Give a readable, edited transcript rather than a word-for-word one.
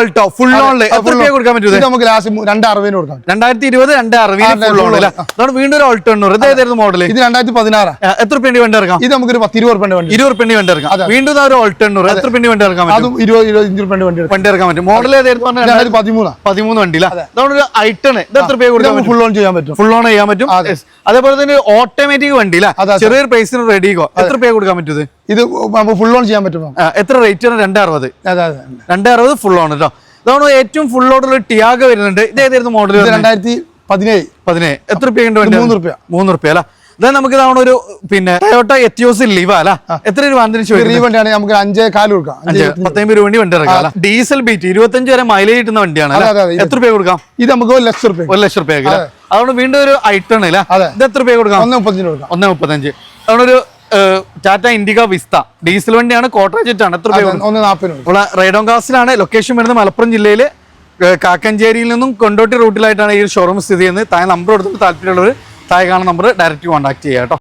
Alto full ഓണില് എത്ര രൂപ കൊടുക്കാൻ പറ്റും? നമുക്ക് ലാസ്റ്റ് 260 കൊടുക്കാം. 2020 260 ഫുൾ ഓൺ അല്ലേ? അതുകൊണ്ട് വീണ്ടും ഒരു ഓൾട്ടോ 800. ഇത് ഏതായിരുന്നു മോഡൽ? ഇത് 2016. എത്ര രൂപ വണ്ടി ഇറക്കാം? ഇത് നമുക്ക് 10-20 രൂപ വണ്ടി 20 രൂപ വണ്ടി ഇറക്കാം. വീണ്ടും ഒരു ഓൾട്ടോ 800. എത്ര രൂപ വണ്ടി ഇറക്കാൻ പറ്റും? അതും 20-25 രൂപ വണ്ടി ഇറക്കാൻ പറ്റും. മോഡൽ ഏതായിരുന്നു? 2013 വണ്ടി അല്ലേ? അതുകൊണ്ട് ഒരു ഐട്ടൺ ഇത് എത്ര രൂപ കൊടുക്കാം? ഫുൾ ഓൺ ചെയ്യാൻ പറ്റും. ഫുൾ ഓൺ ചെയ്യാൻ പറ്റും. അതേപോലെ തന്നെ ഓട്ടോമാറ്റിക് വണ്ടി അല്ലേ? ചെറിയൊരു പ്രൈസിന് റെഡിക്കോ എത്ര രൂപ കൊടുക്കാൻ പറ്റും? ഇത് ഫുൾ ഓൺ ചെയ്യാൻ പറ്റും. എത്ര റേറ്റ് ആണ്? 260. 260 ഫുൾ ഓൺ കേട്ടോ. അതാണ് ഏറ്റവും ഫുൾ ഓടുള്ള ടിയാഗോ വരുന്നുണ്ട്. ഇത് ഏതായിരുന്നു മോഡൽ? 2017. എത്ര രൂപയുണ്ട് വണ്ടി? 3 രൂപ അല്ല. ഇതാ നമുക്ക് ഇതാണ് ഒരു പിന്നെ ടൊയോട്ട എത്തിയോസ് ലീവ അല്ല? എത്ര രൂപ വണ്ടിയാണ്? നമുക്ക് 5.4 കൊടുക്കാം. 15 രൂപ വണ്ടി ഇറക്കാം. ഡീസൽ ബീറ്റ് 25 വരെ മൈലേജ് കിട്ടുന്ന വണ്ടിയാണ്. എത്ര രൂപ കൊടുക്കാം? ഇത് നമുക്ക് 1 ലക്ഷം രൂപ. 1 ലക്ഷം രൂപ. അതുകൊണ്ട് വീണ്ടും ഒരു ഐട്ടൺ അല്ല? ഇത് എത്ര രൂപ കൊടുക്കാം? 1.35. അതുകൊണ്ട് ഒരു ടാറ്റ ഇൻഡിക വിസ്ത ഡീസൽ വണ്ടിയാണ്. കോട്ടറേജറ്റ് ആണ്. എത്ര രൂപ? 1.40. റൈഡോൺ കാസിലാണ്. ലൊക്കേഷൻ വരുന്നത് മലപ്പുറം ജില്ലയില് കാക്കഞ്ചേരിയിൽ നിന്നും കൊണ്ടോട്ടി റൂട്ടിലായിട്ടാണ് ഈ ഷോറൂം സ്ഥിതി ചെയ്യുന്നത്. താഴെ നമ്പർ കൊടുത്തിട്ട് താല്പര്യമുള്ളവർ താഴെ കാണുന്ന നമ്പർ ഡയറക്റ്റ് കോൺടാക്ട് ചെയ്യാം കേട്ടോ.